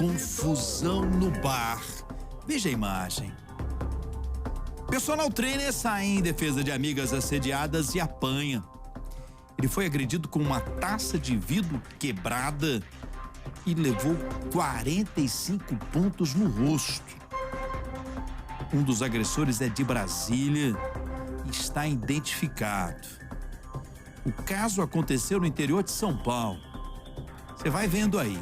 confusão no bar. Veja a imagem. Personal trainer sai em defesa de amigas assediadas e apanha. Ele foi agredido com uma taça de vidro quebrada e levou 45 pontos no rosto. Um dos agressores é de Brasília e está identificado. O caso aconteceu no interior de São Paulo. Você vai vendo aí.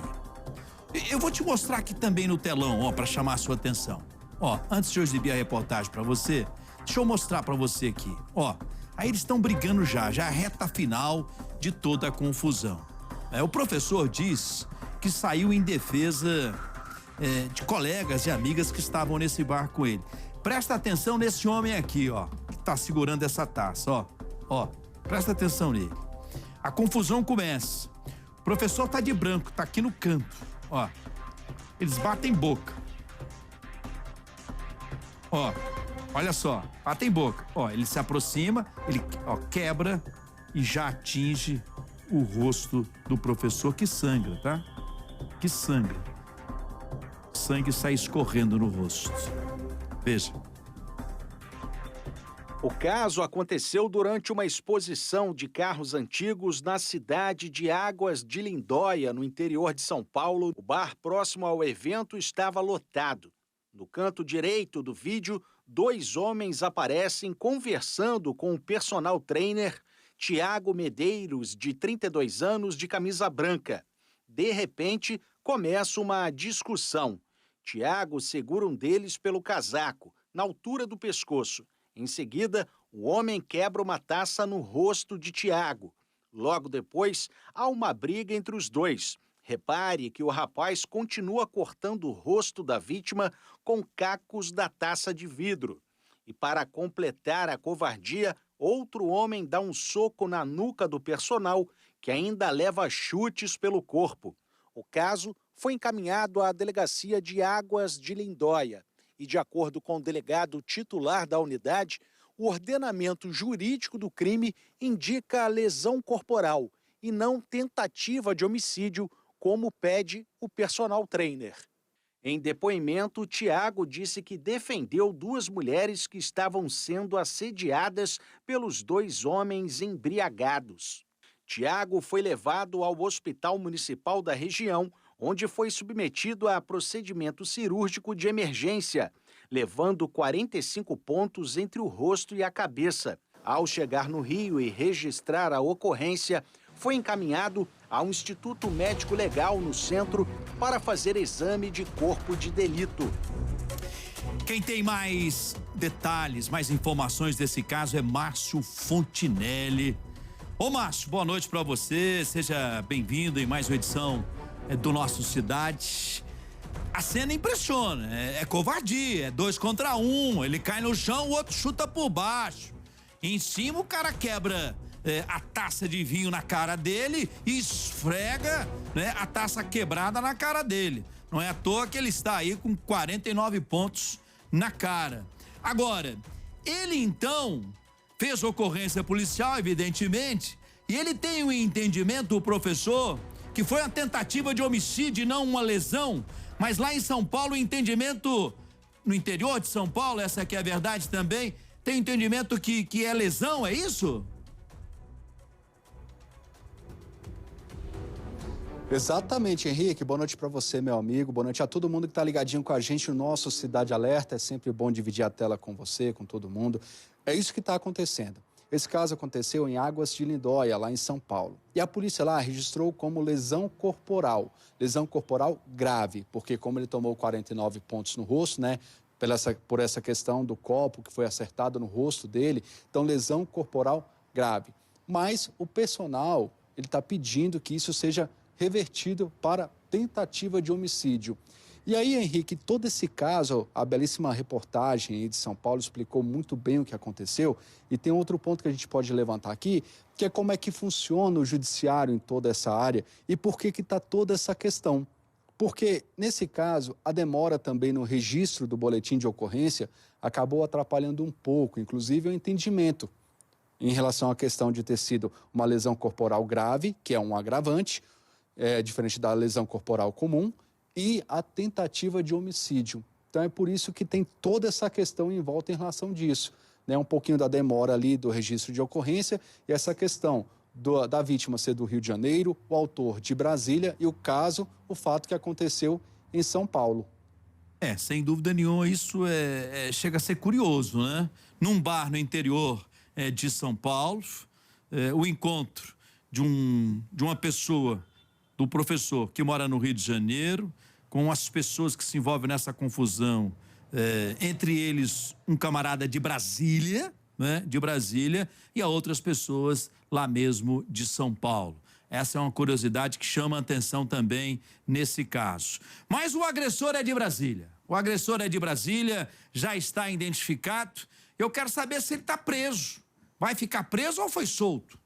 Eu vou te mostrar aqui também no telão, ó, para chamar a sua atenção. Ó, antes de eu exibir a reportagem para você, deixa eu mostrar para você aqui. Ó, aí eles estão brigando já a reta final de toda a confusão. O professor diz que saiu em defesa de colegas e amigas que estavam nesse bar com ele. Presta atenção nesse homem aqui, ó, que tá segurando essa taça, ó, presta atenção nele. A confusão começa. O professor tá de branco, tá aqui no canto, ó. Eles batem boca. Ó, olha só, batem boca. Ó, ele se aproxima, ele, ó, quebra e já atinge o rosto do professor, que sangra, tá? Que sangra. Sangue sai escorrendo no rosto. Veja. O caso aconteceu durante uma exposição de carros antigos na cidade de Águas de Lindóia, no interior de São Paulo. O bar próximo ao evento estava lotado. No canto direito do vídeo, 2 homens aparecem conversando com o personal trainer Tiago Medeiros, de 32 anos, de camisa branca. De repente, começa uma discussão. Tiago segura um deles pelo casaco, na altura do pescoço. Em seguida, o homem quebra uma taça no rosto de Tiago. Logo depois, há uma briga entre os dois. Repare que o rapaz continua cortando o rosto da vítima com cacos da taça de vidro. E para completar a covardia, outro homem dá um soco na nuca do personal, que ainda leva chutes pelo corpo. O caso foi encaminhado à delegacia de Águas de Lindóia. E, de acordo com o delegado titular da unidade, o ordenamento jurídico do crime indica lesão corporal e não tentativa de homicídio, como pede o personal trainer. Em depoimento, Tiago disse que defendeu 2 mulheres que estavam sendo assediadas pelos 2 homens embriagados. Tiago foi levado ao Hospital Municipal da região, onde foi submetido a procedimento cirúrgico de emergência, levando 45 pontos entre o rosto e a cabeça. Ao chegar no Rio e registrar a ocorrência, foi encaminhado ao Instituto Médico Legal no centro para fazer exame de corpo de delito. Quem tem mais detalhes, mais informações desse caso é Márcio Fontinelli. Ô Márcio, boa noite para você, seja bem-vindo em mais uma edição do Nosso Cidade. A cena impressiona, é covardia, é 2 contra 1, ele cai no chão, o outro chuta por baixo. Em cima o cara quebra a taça de vinho na cara dele e esfrega, né, a taça quebrada na cara dele. Não é à toa que ele está aí com 49 pontos na cara. Agora, ele então fez ocorrência policial, evidentemente, e ele tem um entendimento, o professor, que foi uma tentativa de homicídio e não uma lesão, mas lá em São Paulo o entendimento, no interior de São Paulo, essa aqui é a verdade também, tem entendimento que é lesão, é isso? Exatamente, Henrique. Boa noite para você, meu amigo. Boa noite a todo mundo que está ligadinho com a gente no nosso Cidade Alerta. É sempre bom dividir a tela com você, com todo mundo. É isso que está acontecendo. Esse caso aconteceu em Águas de Lindóia, lá em São Paulo. E a polícia lá registrou como lesão corporal grave, porque como ele tomou 49 pontos no rosto, né, por essa questão do copo que foi acertado no rosto dele, então lesão corporal grave. Mas o personal, ele está pedindo que isso seja revertido para tentativa de homicídio. E aí, Henrique, todo esse caso, a belíssima reportagem aí de São Paulo explicou muito bem o que aconteceu. E tem outro ponto que a gente pode levantar aqui, que é como é que funciona o judiciário em toda essa área e por que está toda essa questão. Porque, nesse caso, a demora também no registro do boletim de ocorrência acabou atrapalhando um pouco, inclusive o entendimento em relação à questão de ter sido uma lesão corporal grave, que é um agravante, diferente da lesão corporal comum, e a tentativa de homicídio. Então é por isso que tem toda essa questão em volta em relação disso, né? Um pouquinho da demora ali do registro de ocorrência e essa questão da vítima ser do Rio de Janeiro, o autor de Brasília e o fato que aconteceu em São Paulo. Sem dúvida nenhuma, isso chega a ser curioso, né? Num bar no interior de São Paulo, o encontro de uma pessoa, do professor que mora no Rio de Janeiro, com as pessoas que se envolvem nessa confusão, entre eles um camarada de Brasília, né? De Brasília, e a outras pessoas lá mesmo de São Paulo. Essa é uma curiosidade que chama a atenção também nesse caso. Mas o agressor é de Brasília. O agressor é de Brasília, já está identificado. Eu quero saber se ele está preso. Vai ficar preso ou foi solto?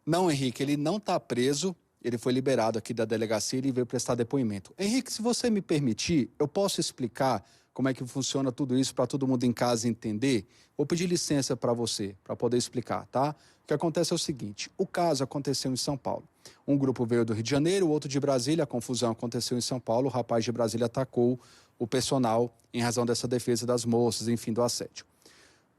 Não, Henrique, ele não está preso. Ele foi liberado aqui da delegacia e ele veio prestar depoimento. Henrique, se você me permitir, eu posso explicar como é que funciona tudo isso para todo mundo em casa entender? Vou pedir licença para você, para poder explicar, tá? O que acontece é o seguinte, o caso aconteceu em São Paulo. Um grupo veio do Rio de Janeiro, o outro de Brasília, a confusão aconteceu em São Paulo, o rapaz de Brasília atacou o personal em razão dessa defesa das moças, enfim, do assédio.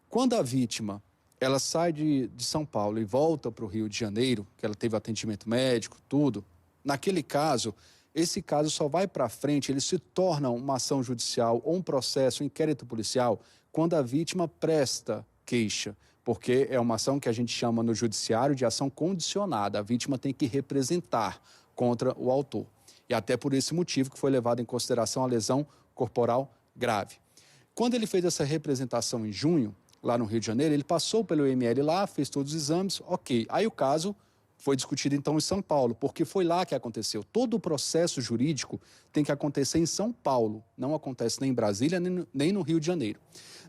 Quando a vítima, ela sai de São Paulo e volta para o Rio de Janeiro, que ela teve atendimento médico, tudo, naquele caso, esse caso só vai para frente, ele se torna uma ação judicial ou um processo, um inquérito policial, quando a vítima presta queixa, porque é uma ação que a gente chama no judiciário de ação condicionada. A vítima tem que representar contra o autor. E até por esse motivo que foi levado em consideração a lesão corporal grave. Quando ele fez essa representação em junho, lá no Rio de Janeiro, ele passou pelo IML lá, fez todos os exames, ok. Aí o caso foi discutido então em São Paulo, porque foi lá que aconteceu. Todo o processo jurídico tem que acontecer em São Paulo, não acontece nem em Brasília, nem no Rio de Janeiro.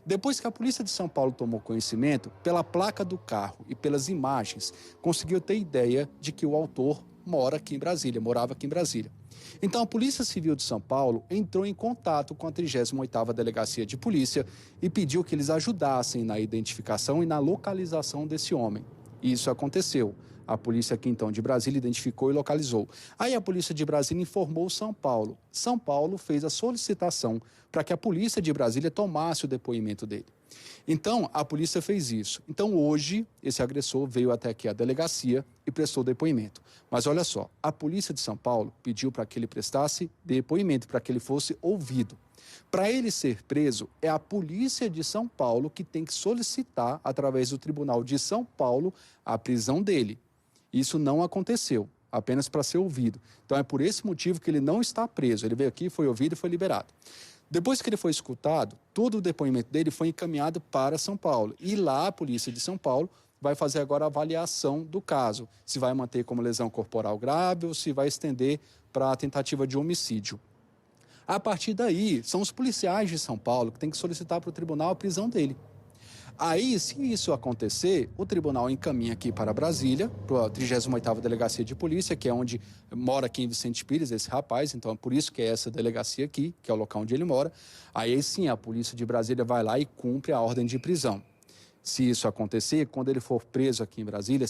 Depois que a polícia de São Paulo tomou conhecimento, pela placa do carro e pelas imagens, conseguiu ter ideia de que o autor morava aqui em Brasília. Então a Polícia Civil de São Paulo entrou em contato com a 38ª Delegacia de Polícia e pediu que eles ajudassem na identificação e na localização desse homem. E isso aconteceu. A polícia aqui, então, de Brasília identificou e localizou. Aí a polícia de Brasília informou São Paulo. São Paulo fez a solicitação para que a polícia de Brasília tomasse o depoimento dele. Então, a polícia fez isso. Então, hoje, esse agressor veio até aqui à delegacia e prestou depoimento. Mas olha só, a polícia de São Paulo pediu para que ele prestasse depoimento, para que ele fosse ouvido. Para ele ser preso, é a polícia de São Paulo que tem que solicitar, através do Tribunal de São Paulo, a prisão dele. Isso não aconteceu, apenas para ser ouvido. Então é por esse motivo que ele não está preso. Ele veio aqui, foi ouvido e foi liberado. Depois que ele foi escutado, todo o depoimento dele foi encaminhado para São Paulo. E lá a polícia de São Paulo vai fazer agora a avaliação do caso. Se vai manter como lesão corporal grave ou se vai estender para a tentativa de homicídio. A partir daí, são os policiais de São Paulo que têm que solicitar para o tribunal a prisão dele. Aí, se isso acontecer, o tribunal encaminha aqui para Brasília, para a 38ª Delegacia de Polícia, que é onde mora aqui em Vicente Pires, esse rapaz, então é por isso que é essa delegacia aqui, que é o local onde ele mora. Aí sim, a polícia de Brasília vai lá e cumpre a ordem de prisão. Se isso acontecer, quando ele for preso aqui em Brasília,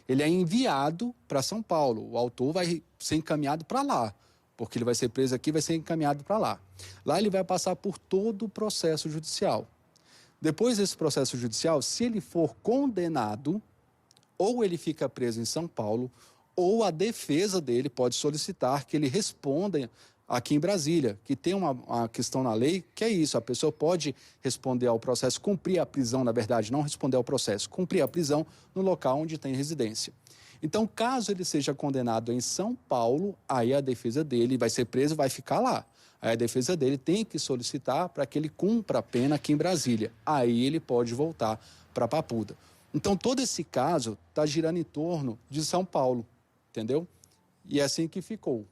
ele é enviado para São Paulo. O autor vai ser encaminhado para lá, porque ele vai ser preso aqui e vai ser encaminhado para lá. Lá ele vai passar por todo o processo judicial. Depois desse processo judicial, se ele for condenado, ou ele fica preso em São Paulo, ou a defesa dele pode solicitar que ele responda aqui em Brasília, que tem uma questão na lei, que é isso, a pessoa pode responder ao processo, cumprir a prisão, na verdade, não responder ao processo, cumprir a prisão no local onde tem residência. Então, caso ele seja condenado em São Paulo, aí a defesa dele vai ser preso, vai ficar lá. Aí a defesa dele tem que solicitar para que ele cumpra a pena aqui em Brasília. Aí ele pode voltar para Papuda. Então, todo esse caso está girando em torno de São Paulo, entendeu? E é assim que ficou.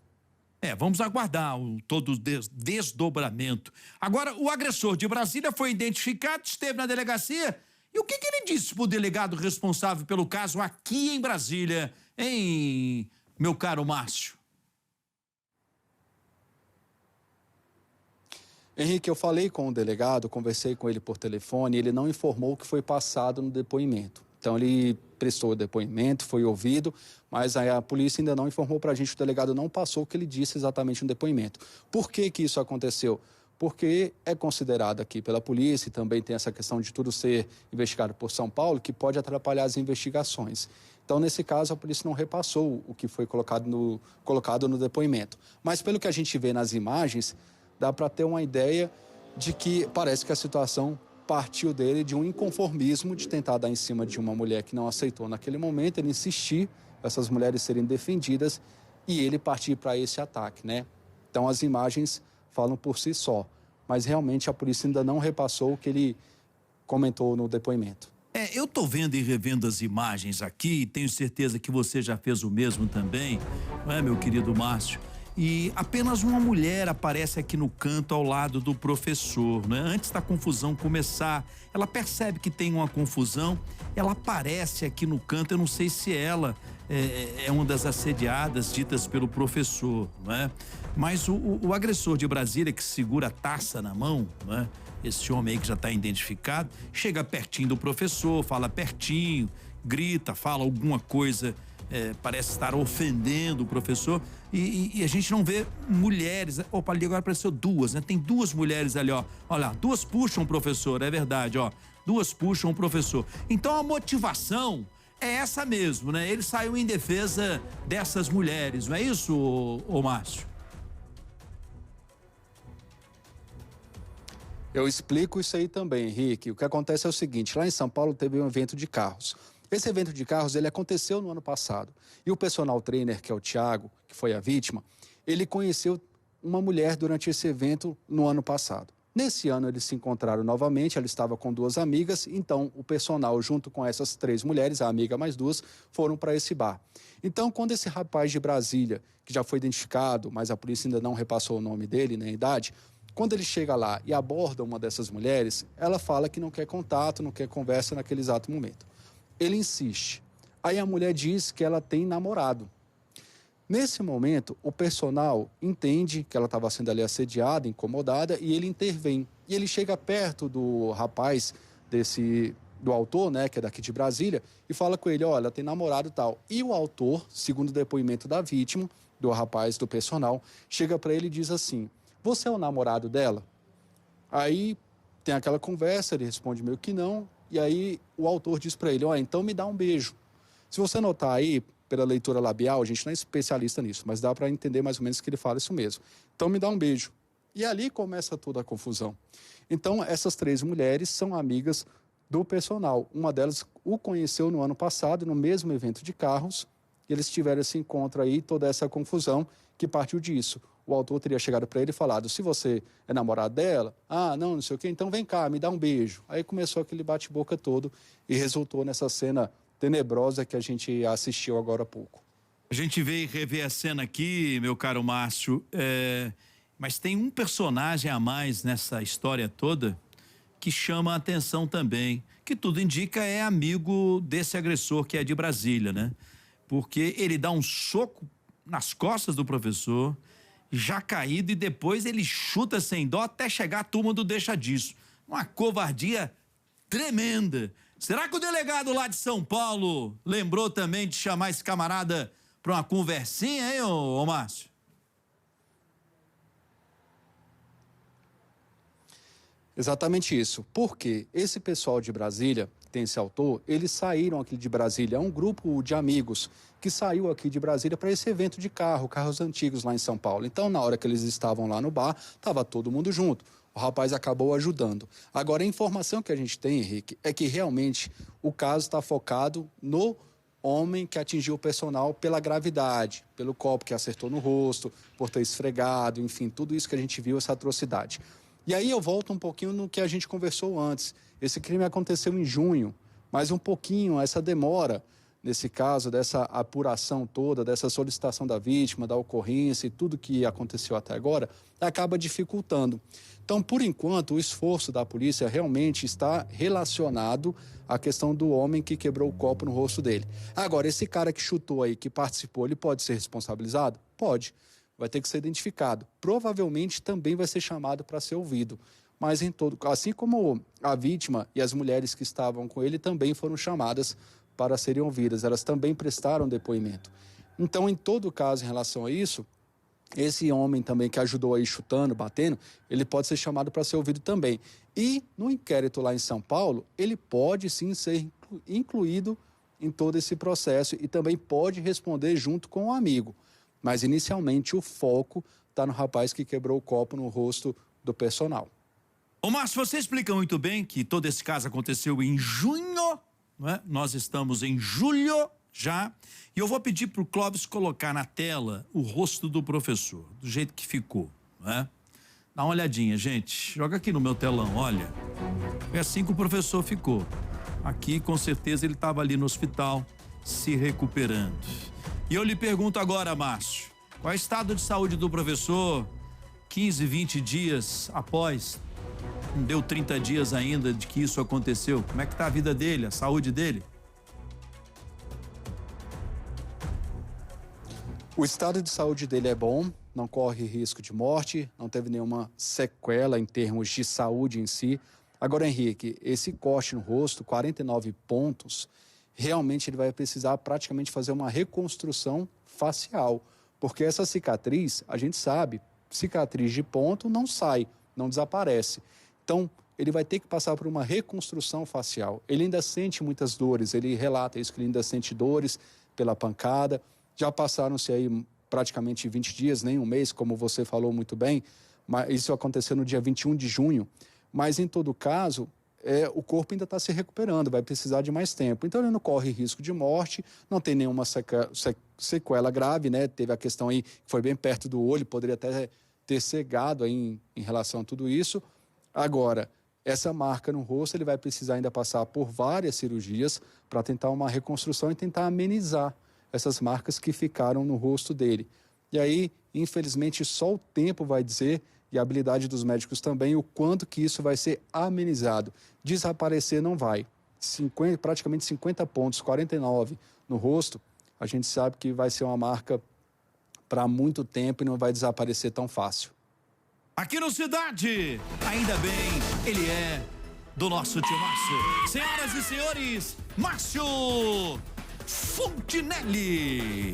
Vamos aguardar todo o desdobramento. Agora, o agressor de Brasília foi identificado, esteve na delegacia. E o que ele disse para o delegado responsável pelo caso aqui em Brasília, hein, meu caro Márcio? Henrique, eu falei com o delegado, conversei com ele por telefone, ele não informou o que foi passado no depoimento. Então, ele prestou depoimento, foi ouvido, mas aí a polícia ainda não informou para a gente, o delegado não passou o que ele disse exatamente no depoimento. Por que que isso aconteceu? Porque é considerado aqui pela polícia, e também tem essa questão de tudo ser investigado por São Paulo, que pode atrapalhar as investigações. Então, nesse caso, a polícia não repassou o que foi colocado no depoimento. Mas, pelo que a gente vê nas imagens, dá para ter uma ideia de que parece que a situação partiu dele de um inconformismo de tentar dar em cima de uma mulher que não aceitou naquele momento, ele insistir, essas mulheres serem defendidas e ele partir para esse ataque, né? Então, as imagens falam por si só, mas realmente a polícia ainda não repassou o que ele comentou no depoimento. Eu tô vendo e revendo as imagens aqui, tenho certeza que você já fez o mesmo também, não é, meu querido Márcio? E apenas uma mulher aparece aqui no canto ao lado do professor, né? Antes da confusão começar, ela percebe que tem uma confusão, ela aparece aqui no canto, eu não sei se ela é uma das assediadas ditas pelo professor, né? Mas o agressor de Brasília, que segura a taça na mão, né? Esse homem aí que já está identificado, chega pertinho do professor, fala pertinho, grita, fala alguma coisa, parece estar ofendendo o professor, e a gente não vê mulheres. Opa, ali agora apareceu duas, né? Tem duas mulheres ali, ó. Olha lá, duas puxam o professor, é verdade, ó. Duas puxam o professor. Então a motivação é essa mesmo, né? Ele saiu em defesa dessas mulheres, não é isso, ô Márcio? Eu explico isso aí também, Henrique. O que acontece é o seguinte, lá em São Paulo teve um evento de carros. Esse evento de carros, ele aconteceu no ano passado. E o personal trainer, que é o Thiago, que foi a vítima, ele conheceu uma mulher durante esse evento no ano passado. Nesse ano, eles se encontraram novamente, ela estava com duas amigas, então o personal, junto com essas três mulheres, a amiga mais duas, foram para esse bar. Então, quando esse rapaz de Brasília, que já foi identificado, mas a polícia ainda não repassou o nome dele, nem a idade, quando ele chega lá e aborda uma dessas mulheres, ela fala que não quer contato, não quer conversa naquele exato momento. Ele insiste. Aí a mulher diz que ela tem namorado. Nesse momento, o personal entende que ela estava sendo ali assediada, incomodada, e ele intervém. E ele chega perto do rapaz, do autor, né, que é daqui de Brasília, e fala com ele, olha, ela tem namorado e tal. E o autor, segundo o depoimento da vítima, do rapaz, do personal, chega para ele e diz assim, você é o namorado dela? Aí tem aquela conversa, ele responde meio que não, e aí o autor diz para ele, ó, então me dá um beijo. Se você notar aí, pela leitura labial, a gente não é especialista nisso, mas dá para entender mais ou menos que ele fala isso mesmo. Então me dá um beijo. E ali começa toda a confusão. Então essas três mulheres são amigas do personal. Uma delas o conheceu no ano passado, no mesmo evento de carros, e eles tiveram esse encontro aí, toda essa confusão que partiu disso. O autor teria chegado para ele e falado, se você é namorado dela, não sei o quê, então vem cá, me dá um beijo. Aí começou aquele bate-boca todo e resultou nessa cena tenebrosa que a gente assistiu agora há pouco. A gente veio rever a cena aqui, meu caro Márcio, mas tem um personagem a mais nessa história toda que chama a atenção também, que tudo indica é amigo desse agressor que é de Brasília, né? Porque ele dá um soco nas costas do professor, já caído, e depois ele chuta sem dó até chegar a turma do deixa disso. Uma covardia tremenda. Será que o delegado lá de São Paulo lembrou também de chamar esse camarada para uma conversinha, hein, ô Márcio? Exatamente isso. Porque esse pessoal de Brasília, tem esse autor, eles saíram aqui de Brasília. É um grupo de amigos que saiu aqui de Brasília para esse evento de carros antigos lá em São Paulo. Então, na hora que eles estavam lá no bar, estava todo mundo junto. O rapaz acabou ajudando. Agora, a informação que a gente tem, Henrique, é que realmente o caso está focado no homem que atingiu o personal pela gravidade, pelo copo que acertou no rosto, por ter esfregado, enfim, tudo isso que a gente viu, essa atrocidade. E aí eu volto um pouquinho no que a gente conversou antes. Esse crime aconteceu em junho, mas um pouquinho, essa demora, nesse caso, dessa apuração toda, dessa solicitação da vítima, da ocorrência e tudo que aconteceu até agora, acaba dificultando. Então, por enquanto, o esforço da polícia realmente está relacionado à questão do homem que quebrou o copo no rosto dele. Agora, esse cara que chutou aí, que participou, ele pode ser responsabilizado? Pode. Vai ter que ser identificado. Provavelmente também vai ser chamado para ser ouvido. mas assim como a vítima e as mulheres que estavam com ele também foram chamadas para serem ouvidas, elas também prestaram depoimento. Então, em todo caso, em relação a isso, esse homem também que ajudou aí chutando, batendo, ele pode ser chamado para ser ouvido também. E no inquérito lá em São Paulo, ele pode sim ser incluído em todo esse processo e também pode responder junto com o amigo. Mas inicialmente o foco está no rapaz que quebrou o copo no rosto do personal. Ô Márcio, você explica muito bem que todo esse caso aconteceu em junho, não é? Nós estamos em julho já, e eu vou pedir para o Clóvis colocar na tela o rosto do professor, do jeito que ficou, não é? Dá uma olhadinha, gente, joga aqui no meu telão, olha, é assim que o professor ficou. Aqui, com certeza, ele estava ali no hospital, se recuperando. E eu lhe pergunto agora, Márcio, qual é o estado de saúde do professor 15, 20 dias após? Não deu 30 dias ainda de que isso aconteceu. Como é que está a vida dele, a saúde dele? O estado de saúde dele é bom, não corre risco de morte, não teve nenhuma sequela em termos de saúde em si. Agora, Henrique, esse corte no rosto, 49 pontos, realmente ele vai precisar praticamente fazer uma reconstrução facial, porque essa cicatriz, a gente sabe, cicatriz de ponto não sai, não desaparece. Então, ele vai ter que passar por uma reconstrução facial. Ele ainda sente muitas dores, ele relata isso, que ele ainda sente dores pela pancada. Já passaram-se aí praticamente 20 dias, nem um mês, como você falou muito bem, mas isso aconteceu no dia 21 de junho. Mas, em todo caso, o corpo ainda está se recuperando, vai precisar de mais tempo. Então, ele não corre risco de morte, não tem nenhuma sequela grave, né? Teve a questão aí que foi bem perto do olho, poderia até ter cegado aí em relação a tudo isso. Agora, essa marca no rosto, ele vai precisar ainda passar por várias cirurgias para tentar uma reconstrução e tentar amenizar essas marcas que ficaram no rosto dele. E aí, infelizmente, só o tempo vai dizer, e a habilidade dos médicos também, o quanto que isso vai ser amenizado. Desaparecer não vai. Praticamente 50 pontos, 49 no rosto, a gente sabe que vai ser uma marca para muito tempo e não vai desaparecer tão fácil. Aqui no Cidade, ainda bem, ele é do nosso timaço. Senhoras e senhores, Márcio Fontinelli.